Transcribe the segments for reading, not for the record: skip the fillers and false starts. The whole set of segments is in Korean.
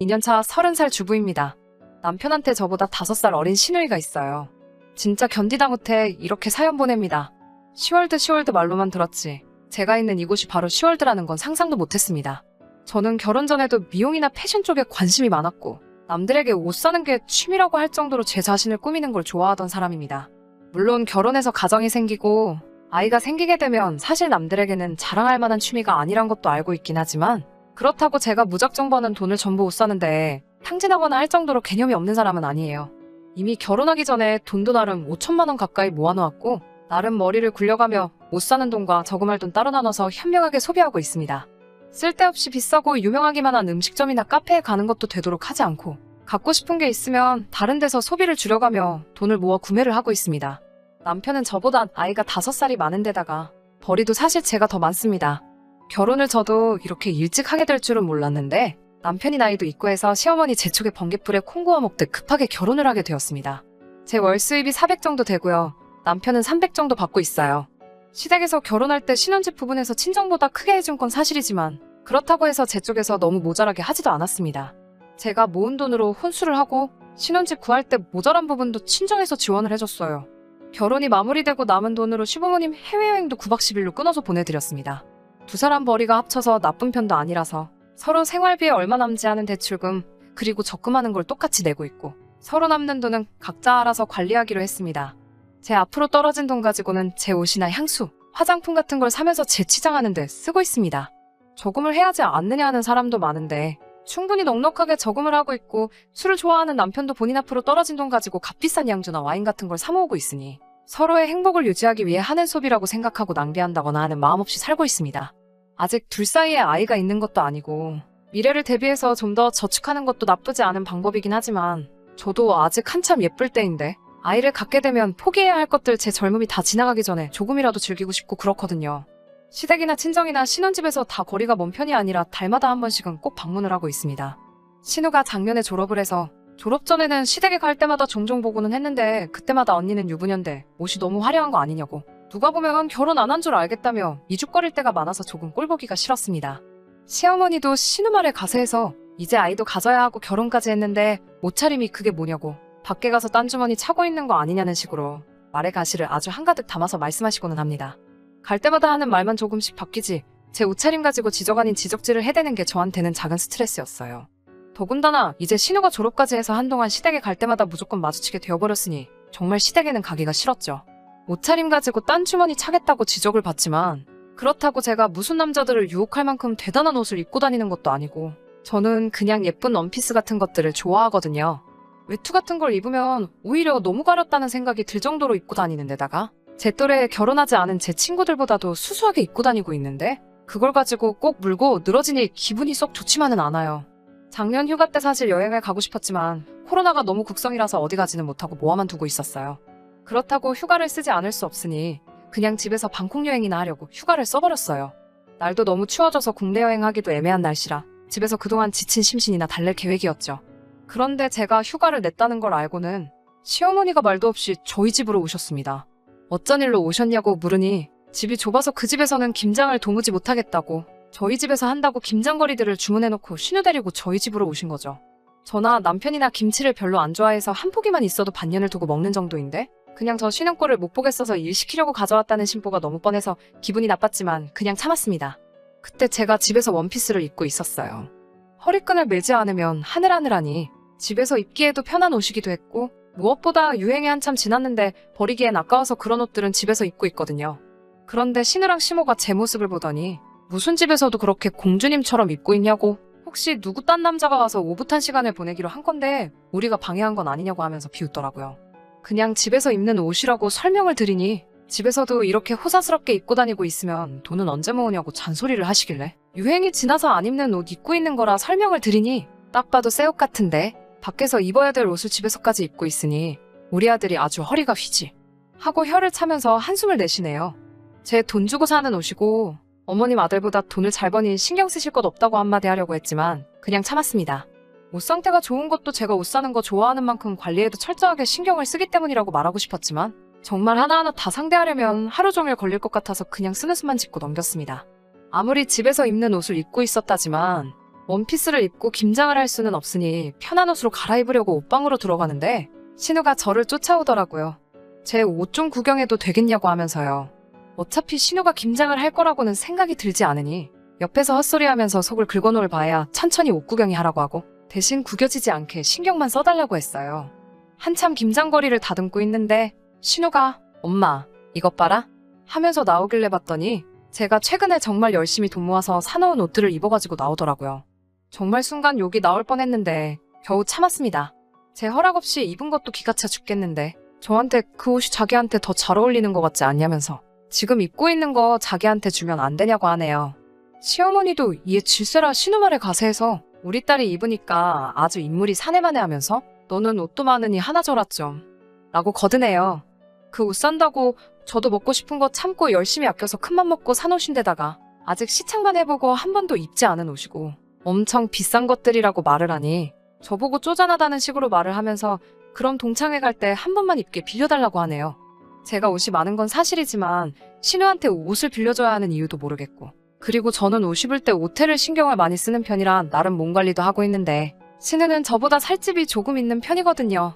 2년차 30살 주부입니다. 남편한테 저보다 5살 어린 시누이가 있어요. 진짜 견디다 못해 이렇게 사연 보냅니다. 시월드 말로만 들었지. 제가 있는 이곳이 바로 시월드라는 건 상상도 못했습니다. 저는 결혼 전에도 미용이나 패션 쪽에 관심이 많았고 남들에게 옷 사는 게 취미라고 할 정도로 제 자신을 꾸미는 걸 좋아하던 사람입니다. 물론 결혼해서 가정이 생기고 아이가 생기게 되면 사실 남들에게는 자랑할 만한 취미가 아니란 것도 알고 있긴 하지만 그렇다고 제가 무작정 버는 돈을 전부 옷 사는데 탕진하거나 할 정도로 개념이 없는 사람은 아니에요. 이미 결혼하기 전에 돈도 나름 5천만 원 가까이 모아놓았고 나름 머리를 굴려가며 옷 사는 돈과 저금할 돈 따로 나눠서 현명하게 소비하고 있습니다. 쓸데없이 비싸고 유명하기만 한 음식점이나 카페에 가는 것도 되도록 하지 않고 갖고 싶은 게 있으면 다른 데서 소비를 줄여가며 돈을 모아 구매를 하고 있습니다. 남편은 저보다 아이가 5살이 많은 데다가 벌이도 사실 제가 더 많습니다. 결혼을 저도 이렇게 일찍 하게 될 줄은 몰랐는데 남편이 나이도 있고 해서 시어머니 재촉에 번갯불에 콩 구워 먹듯 급하게 결혼을 하게 되었습니다. 제 월 수입이 400 정도 되고요. 남편은 300 정도 받고 있어요. 시댁에서 결혼할 때 신혼집 부분에서 친정보다 크게 해준 건 사실이지만 그렇다고 해서 제 쪽에서 너무 모자라게 하지도 않았습니다. 제가 모은 돈으로 혼수를 하고 신혼집 구할 때 모자란 부분도 친정에서 지원을 해줬어요. 결혼이 마무리되고 남은 돈으로 시부모님 해외여행도 9박 10일로 끊어서 보내드렸습니다. 두 사람 벌이가 합쳐서 나쁜 편도 아니라서 서로 생활비에 얼마 남지 않은 대출금 그리고 적금하는 걸 똑같이 내고 있고 서로 남는 돈은 각자 알아서 관리하기로 했습니다. 제 앞으로 떨어진 돈 가지고는 제 옷이나 향수, 화장품 같은 걸 사면서 재치장하는 데 쓰고 있습니다. 저금을 해야지 않느냐 하는 사람도 많은데 충분히 넉넉하게 저금을 하고 있고 술을 좋아하는 남편도 본인 앞으로 떨어진 돈 가지고 값비싼 양주나 와인 같은 걸 사 모으고 있으니 서로의 행복을 유지하기 위해 하는 소비라고 생각하고 낭비한다거나 하는 마음 없이 살고 있습니다. 아직 둘 사이에 아이가 있는 것도 아니고 미래를 대비해서 좀 더 저축하는 것도 나쁘지 않은 방법이긴 하지만 저도 아직 한참 예쁠 때인데 아이를 갖게 되면 포기해야 할 것들 제 젊음이 다 지나가기 전에 조금이라도 즐기고 싶고 그렇거든요. 시댁이나 친정이나 신혼집에서 다 거리가 먼 편이 아니라 달마다 한 번씩은 꼭 방문을 하고 있습니다. 신우가 작년에 졸업을 해서 졸업 전에는 시댁에 갈 때마다 종종 보고는 했는데 그때마다 언니는 유부녀인데 옷이 너무 화려한 거 아니냐고 누가 보면 결혼 안 한 줄 알겠다며 이죽거릴 때가 많아서 조금 꼴보기가 싫었습니다. 시어머니도 신우 말에 가세해서 이제 아이도 가져야 하고 결혼까지 했는데 옷차림이 그게 뭐냐고 밖에 가서 딴 주머니 차고 있는 거 아니냐는 식으로 말의 가시를 아주 한가득 담아서 말씀하시고는 합니다. 갈 때마다 하는 말만 조금씩 바뀌지 제 옷차림 가지고 지적 아닌 지적질을 해대는 게 저한테는 작은 스트레스였어요. 더군다나 이제 신우가 졸업까지 해서 한동안 시댁에 갈 때마다 무조건 마주치게 되어버렸으니 정말 시댁에는 가기가 싫었죠. 옷차림 가지고 딴 주머니 차겠다고 지적을 받지만 그렇다고 제가 무슨 남자들을 유혹할 만큼 대단한 옷을 입고 다니는 것도 아니고 저는 그냥 예쁜 원피스 같은 것들을 좋아하거든요. 외투 같은 걸 입으면 오히려 너무 가렸다는 생각이 들 정도로 입고 다니는 데다가 제 또래에 결혼하지 않은 제 친구들보다도 수수하게 입고 다니고 있는데 그걸 가지고 꼭 물고 늘어지니 기분이 썩 좋지만은 않아요. 작년 휴가 때 사실 여행을 가고 싶었지만 코로나가 너무 극성이라서 어디 가지는 못하고 모아만 두고 있었어요. 그렇다고 휴가를 쓰지 않을 수 없으니 그냥 집에서 방콕 여행이나 하려고 휴가를 써버렸어요. 날도 너무 추워져서 국내 여행하기도 애매한 날씨라 집에서 그동안 지친 심신이나 달랠 계획이었죠. 그런데 제가 휴가를 냈다는 걸 알고는 시어머니가 말도 없이 저희 집으로 오셨습니다. 어쩐 일로 오셨냐고 물으니 집이 좁아서 그 집에서는 김장을 도무지 못하겠다고 저희 집에서 한다고 김장거리들을 주문해놓고 신우 데리고 저희 집으로 오신 거죠. 저나 남편이나 김치를 별로 안 좋아해서 한 포기만 있어도 반년을 두고 먹는 정도인데 그냥 저 쉬는 꼴을 못 보겠어서 일 시키려고 가져왔다는 심보가 너무 뻔해서 기분이 나빴지만 그냥 참았습니다. 그때 제가 집에서 원피스를 입고 있었어요. 허리끈을 매지 않으면 하늘하늘하니 집에서 입기에도 편한 옷이기도 했고 무엇보다 유행이 한참 지났는데 버리기엔 아까워서 그런 옷들은 집에서 입고 있거든요. 그런데 신우랑 시모가 제 모습을 보더니 무슨 집에서도 그렇게 공주님처럼 입고 있냐고 혹시 누구 딴 남자가 와서 오붓한 시간을 보내기로 한 건데 우리가 방해한 건 아니냐고 하면서 비웃더라고요. 그냥 집에서 입는 옷이라고 설명을 드리니 집에서도 이렇게 호사스럽게 입고 다니고 있으면 돈은 언제 모으냐고 잔소리를 하시길래 유행이 지나서 안 입는 옷 입고 있는 거라 설명을 드리니 딱 봐도 새 옷 같은데 밖에서 입어야 될 옷을 집에서까지 입고 있으니 우리 아들이 아주 허리가 휘지 하고 혀를 차면서 한숨을 내쉬네요. 제 돈 주고 사는 옷이고 어머님 아들보다 돈을 잘 버니 신경 쓰실 것 없다고 한마디 하려고 했지만 그냥 참았습니다. 옷 상태가 좋은 것도 제가 옷 사는 거 좋아하는 만큼 관리에도 철저하게 신경을 쓰기 때문이라고 말하고 싶었지만 정말 하나하나 다 상대하려면 하루 종일 걸릴 것 같아서 그냥 스느스만 짚고 넘겼습니다. 아무리 집에서 입는 옷을 입고 있었다지만 원피스를 입고 김장을 할 수는 없으니 편한 옷으로 갈아입으려고 옷방으로 들어가는데 신우가 저를 쫓아오더라고요. 제 옷 좀 구경해도 되겠냐고 하면서요. 어차피 신우가 김장을 할 거라고는 생각이 들지 않으니 옆에서 헛소리하면서 속을 긁어놓을 바에야 천천히 옷 구경이 하라고 하고 대신 구겨지지 않게 신경만 써달라고 했어요. 한참 김장거리를 다듬고 있는데 신우가 엄마 이것 봐라 하면서 나오길래 봤더니 제가 최근에 정말 열심히 돈 모아서 사놓은 옷들을 입어가지고 나오더라고요. 정말 순간 욕이 나올 뻔했는데 겨우 참았습니다. 제 허락 없이 입은 것도 기가 차 죽겠는데 저한테 그 옷이 자기한테 더 잘 어울리는 것 같지 않냐면서 지금 입고 있는 거 자기한테 주면 안 되냐고 하네요. 시어머니도 이에 질세라 신우 말에 가세해서 우리 딸이 입으니까 아주 인물이 사내마네 하면서 너는 옷도 많으니 하나 줘라 좀 라고 거드네요. 그 옷 산다고 저도 먹고 싶은 거 참고 열심히 아껴서 큰맘 먹고 산 옷인데다가 아직 시착만 해보고 한 번도 입지 않은 옷이고 엄청 비싼 것들이라고 말을 하니 저보고 쪼잔하다는 식으로 말을 하면서 그럼 동창회 갈 때 한 번만 입게 빌려달라고 하네요. 제가 옷이 많은 건 사실이지만 신우한테 옷을 빌려줘야 하는 이유도 모르겠고 그리고 저는 옷 입을 때 오태를 신경을 많이 쓰는 편이라 나름 몸 관리도 하고 있는데 신우는 저보다 살집이 조금 있는 편이거든요.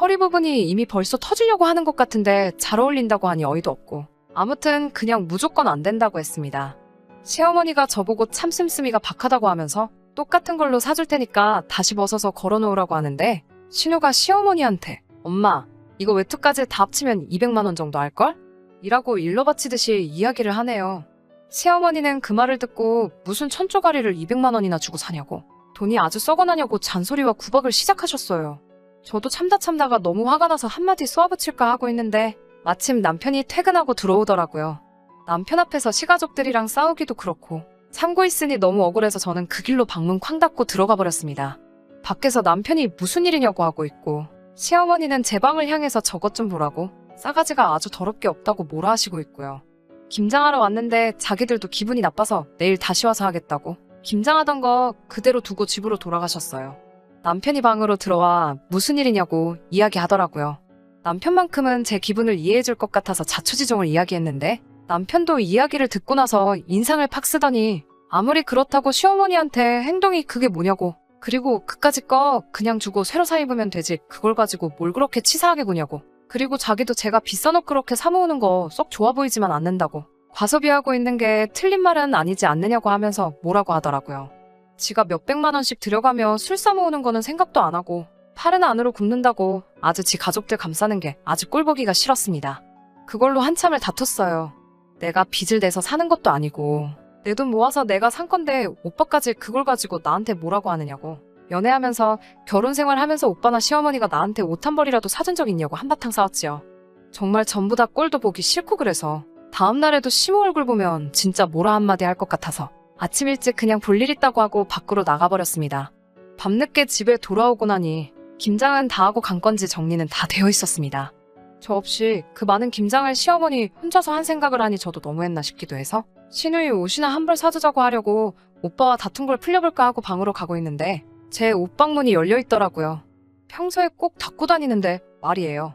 허리 부분이 이미 벌써 터지려고 하는 것 같은데 잘 어울린다고 하니 어이도 없고 아무튼 그냥 무조건 안 된다고 했습니다. 시어머니가 저보고 참 씀씀이가 박하다고 하면서 똑같은 걸로 사줄 테니까 다시 벗어서 걸어놓으라고 하는데 신우가 시어머니한테 엄마 이거 외투까지 다 합치면 200만 원 정도 할걸? 이라고 일러 바치듯이 이야기를 하네요. 시어머니는 그 말을 듣고 무슨 천조가리를 200만 원이나 주고 사냐고 돈이 아주 썩어나냐고 잔소리와 구박을 시작하셨어요. 저도 참다가 너무 화가 나서 한마디 쏘아붙일까 하고 있는데 마침 남편이 퇴근하고 들어오더라고요. 남편 앞에서 시가족들이랑 싸우기도 그렇고 참고 있으니 너무 억울해서 저는 그 길로 방문 쾅 닫고 들어가 버렸습니다. 밖에서 남편이 무슨 일이냐고 하고 있고 시어머니는 제 방을 향해서 저것 좀 보라고 싸가지가 아주 더럽게 없다고 뭐라 하시고 있고요. 김장하러 왔는데 자기들도 기분이 나빠서 내일 다시 와서 하겠다고 김장하던 거 그대로 두고 집으로 돌아가셨어요. 남편이 방으로 들어와 무슨 일이냐고 이야기하더라고요. 남편만큼은 제 기분을 이해해줄 것 같아서 자초지종을 이야기했는데 남편도 이야기를 듣고 나서 인상을 팍 쓰더니 아무리 그렇다고 시어머니한테 행동이 그게 뭐냐고 그리고 그까짓 거 그냥 주고 새로 사 입으면 되지 그걸 가지고 뭘 그렇게 치사하게 구냐고 그리고 자기도 제가 비싼 옷 그렇게 사 모으는 거 썩 좋아 보이지만 않는다고 과소비하고 있는 게 틀린 말은 아니지 않느냐고 하면서 뭐라고 하더라고요. 지가 몇백만 원씩 들여가며 술 사 모으는 거는 생각도 안 하고 팔은 안으로 굽는다고 아주 지 가족들 감싸는 게 아주 꼴보기가 싫었습니다. 그걸로 한참을 다퉜어요. 내가 빚을 내서 사는 것도 아니고 내 돈 모아서 내가 산 건데 오빠까지 그걸 가지고 나한테 뭐라고 하느냐고 연애하면서 결혼 생활하면서 오빠나 시어머니가 나한테 옷 한 벌이라도 사준 적 있냐고 한바탕 싸웠지요. 정말 전부 다 꼴도 보기 싫고 그래서 다음날에도 시모 얼굴 보면 진짜 뭐라 한마디 할 것 같아서 아침 일찍 그냥 볼 일 있다고 하고 밖으로 나가버렸습니다. 밤늦게 집에 돌아오고 나니 김장은 다 하고 간 건지 정리는 다 되어 있었습니다. 저 없이 그 많은 김장을 시어머니 혼자서 한 생각을 하니 저도 너무했나 싶기도 해서 신우이 옷이나 한 벌 사주자고 하려고 오빠와 다툰 걸 풀려볼까 하고 방으로 가고 있는데 제 옷방 문이 열려 있더라고요. 평소에 꼭 닫고 다니는데 말이에요.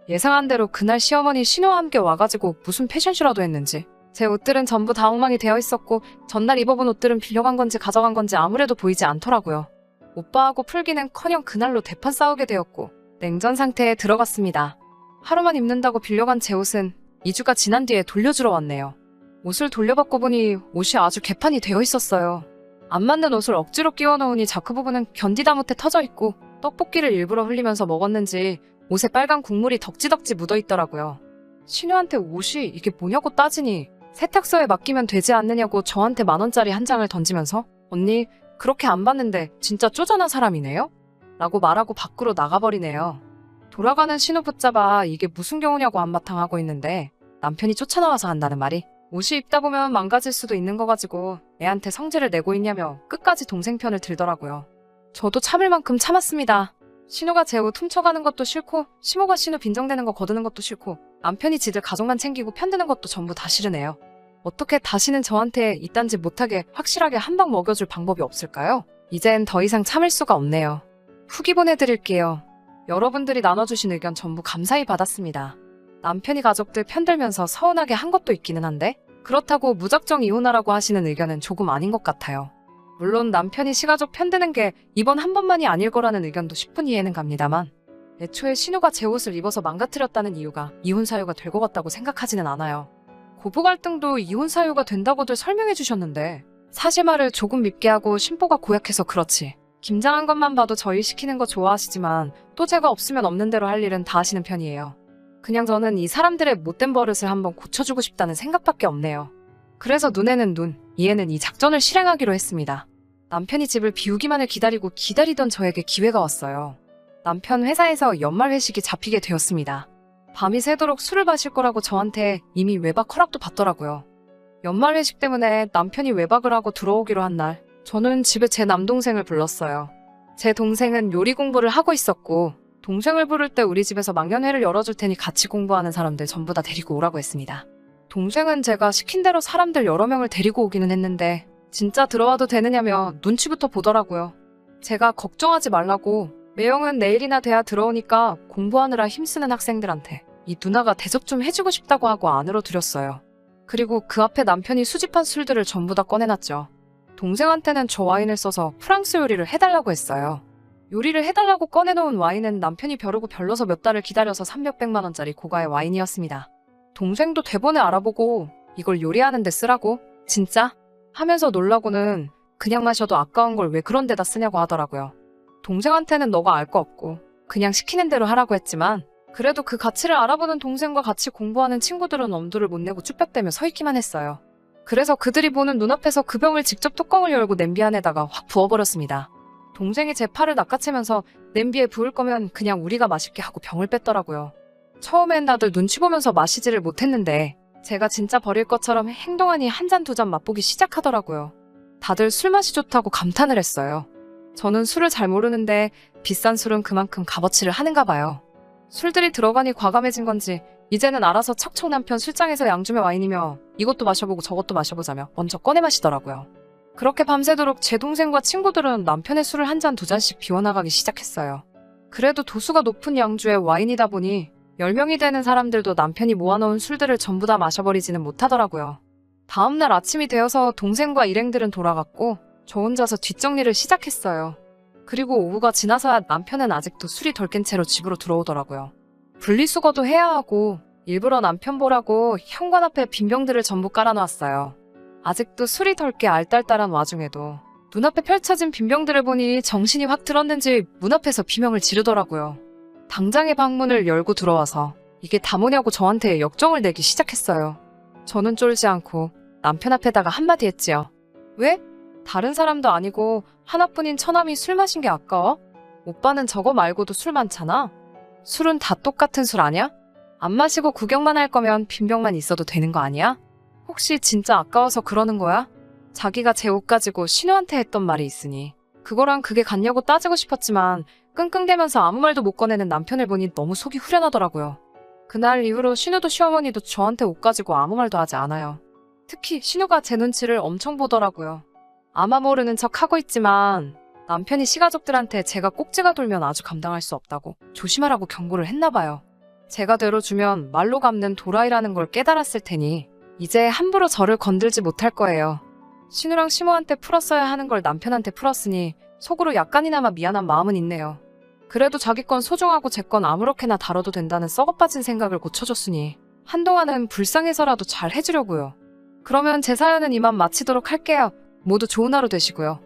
예상한 대로 그날 시어머니 신우와 함께 와가지고 무슨 패션쇼라도 했는지 제 옷들은 전부 다 엉망이 되어 있었고 전날 입어본 옷들은 빌려간 건지 가져간 건지 아무래도 보이지 않더라고요. 오빠하고 풀기는커녕 그날로 대판 싸우게 되었고 냉전 상태에 들어갔습니다. 하루만 입는다고 빌려간 제 옷은 2주가 지난 뒤에 돌려주러 왔네요. 옷을 돌려받고 보니 옷이 아주 개판이 되어 있었어요. 안 맞는 옷을 억지로 끼워 넣으니 자크 부분은 견디다 못해 터져 있고 떡볶이를 일부러 흘리면서 먹었는지 옷에 빨간 국물이 덕지덕지 묻어 있더라고요. 신우한테 옷이 이게 뭐냐고 따지니 세탁소에 맡기면 되지 않느냐고 저한테 10,000원짜리 한 장을 던지면서 언니 그렇게 안 봤는데 진짜 쪼잔한 사람이네요? 라고 말하고 밖으로 나가버리네요. 돌아가는 신우 붙잡아 이게 무슨 경우냐고 한바탕 하고 있는데 남편이 쫓아나와서 한다는 말이 옷이 입다 보면 망가질 수도 있는 거 가지고 애한테 성질을 내고 있냐며 끝까지 동생 편을 들더라고요. 저도 참을 만큼 참았습니다. 신우가 제 옷 훔쳐가는 것도 싫고 시모가 신우 빈정대는 거 거두는 것도 싫고 남편이 지들 가족만 챙기고 편드는 것도 전부 다 싫으네요. 어떻게 다시는 저한테 이딴 짓 못하게 확실하게 한 방 먹여줄 방법이 없을까요? 이젠 더 이상 참을 수가 없네요. 후기 보내드릴게요. 여러분들이 나눠주신 의견 전부 감사히 받았습니다. 남편이 가족들 편들면서 서운하게 한 것도 있기는 한데 그렇다고 무작정 이혼하라고 하시는 의견은 조금 아닌 것 같아요. 물론 남편이 시가족 편드는 게 이번 한 번만이 아닐 거라는 의견도 10분 이해는 갑니다만 애초에 신우가 제 옷을 입어서 망가뜨렸다는 이유가 이혼 사유가 될 것 같다고 생각하지는 않아요. 고부 갈등도 이혼 사유가 된다고들 설명해 주셨는데 사실말을 조금 밉게 하고 심보가 고약해서 그렇지. 김장한 것만 봐도 저희 시키는 거 좋아하시지만 또 제가 없으면 없는 대로 할 일은 다 하시는 편이에요. 그냥 저는 이 사람들의 못된 버릇을 한번 고쳐주고 싶다는 생각밖에 없네요. 그래서 눈에는 눈, 이에는 이 작전을 실행하기로 했습니다. 남편이 집을 비우기만을 기다리던 저에게 기회가 왔어요. 남편 회사에서 연말 회식이 잡히게 되었습니다. 밤이 새도록 술을 마실 거라고 저한테 이미 외박 허락도 받더라고요. 연말 회식 때문에 남편이 외박을 하고 들어오기로 한 날, 저는 집에 제 남동생을 불렀어요. 제 동생은 요리 공부를 하고 있었고 동생을 부를 때 우리 집에서 망연회를 열어줄 테니 같이 공부하는 사람들 전부 다 데리고 오라고 했습니다. 동생은 제가 시킨 대로 사람들 여러 명을 데리고 오기는 했는데 진짜 들어와도 되느냐며 눈치부터 보더라고요. 제가 걱정하지 말라고 매형은 내일이나 돼야 들어오니까 공부하느라 힘쓰는 학생들한테 이 누나가 대접 좀 해주고 싶다고 하고 안으로 들였어요. 그리고 그 앞에 남편이 수집한 술들을 전부 다 꺼내놨죠. 동생한테는 저 와인을 써서 프랑스 요리를 해달라고 했어요. 요리를 해달라고 꺼내놓은 와인은 남편이 벼르고 별러서 몇 달을 기다려서 300~400만 원짜리 고가의 와인이었습니다. 동생도 대본에 알아보고 이걸 요리하는 데 쓰라고? 진짜? 하면서 놀라고는 그냥 마셔도 아까운 걸 왜 그런 데다 쓰냐고 하더라고요. 동생한테는 너가 알 거 없고 그냥 시키는 대로 하라고 했지만 그래도 그 가치를 알아보는 동생과 같이 공부하는 친구들은 엄두를 못 내고 쭈뼛대며 서 있기만 했어요. 그래서 그들이 보는 눈앞에서 그 병을 직접 뚜껑을 열고 냄비 안에다가 확 부어버렸습니다. 동생이 제 팔을 낚아채면서 냄비에 부을 거면 그냥 우리가 마실게 하고 병을 뺐더라고요. 처음엔 다들 눈치 보면서 마시지를 못했는데 제가 진짜 버릴 것처럼 행동하니 한 잔 두 잔 맛보기 시작하더라고요. 다들 술 맛이 좋다고 감탄을 했어요. 저는 술을 잘 모르는데 비싼 술은 그만큼 값어치를 하는가 봐요. 술들이 들어가니 과감해진 건지 이제는 알아서 척척 남편 술장에서 양주며 와인이며 이것도 마셔보고 저것도 마셔보자며 먼저 꺼내 마시더라고요. 그렇게 밤새도록 제 동생과 친구들은 남편의 술을 한 잔 두 잔씩 비워나가기 시작했어요. 그래도 도수가 높은 양주에 와인이다 보니 10명이 되는 사람들도 남편이 모아놓은 술들을 전부 다 마셔버리지는 못하더라고요. 다음날 아침이 되어서 동생과 일행들은 돌아갔고 저 혼자서 뒷정리를 시작했어요. 그리고 오후가 지나서야 남편은 아직도 술이 덜 깬 채로 집으로 들어오더라고요. 분리수거도 해야 하고 일부러 남편 보라고 현관 앞에 빈병들을 전부 깔아놨어요. 아직도 술이 덜 깨 알딸딸한 와중에도 눈앞에 펼쳐진 빈병들을 보니 정신이 확 들었는지 문 앞에서 비명을 지르더라고요. 당장의 방문을 열고 들어와서 이게 다 뭐냐고 저한테 역정을 내기 시작했어요. 저는 쫄지 않고 남편 앞에다가 한마디 했지요. 왜? 다른 사람도 아니고 하나뿐인 처남이 술 마신 게 아까워? 오빠는 저거 말고도 술 많잖아. 술은 다 똑같은 술 아냐? 안 마시고 구경만 할 거면 빈병만 있어도 되는 거 아니야? 혹시 진짜 아까워서 그러는 거야? 자기가 제 옷 가지고 신우한테 했던 말이 있으니 그거랑 그게 같냐고 따지고 싶었지만 끙끙대면서 아무 말도 못 꺼내는 남편을 보니 너무 속이 후련하더라고요. 그날 이후로 신우도 시어머니도 저한테 옷 가지고 아무 말도 하지 않아요. 특히 신우가 제 눈치를 엄청 보더라고요. 아마 모르는 척 하고 있지만 남편이 시가족들한테 제가 꼭지가 돌면 아주 감당할 수 없다고 조심하라고 경고를 했나 봐요. 제가 되로주면 말로 갚는 도라이라는 걸 깨달았을 테니 이제 함부로 저를 건들지 못할 거예요. 신우랑 시모한테 풀었어야 하는 걸 남편한테 풀었으니 속으로 약간이나마 미안한 마음은 있네요. 그래도 자기 건 소중하고 제 건 아무렇게나 다뤄도 된다는 썩어빠진 생각을 고쳐줬으니 한동안은 불쌍해서라도 잘 해주려고요. 그러면 제 사연은 이만 마치도록 할게요. 모두 좋은 하루 되시고요.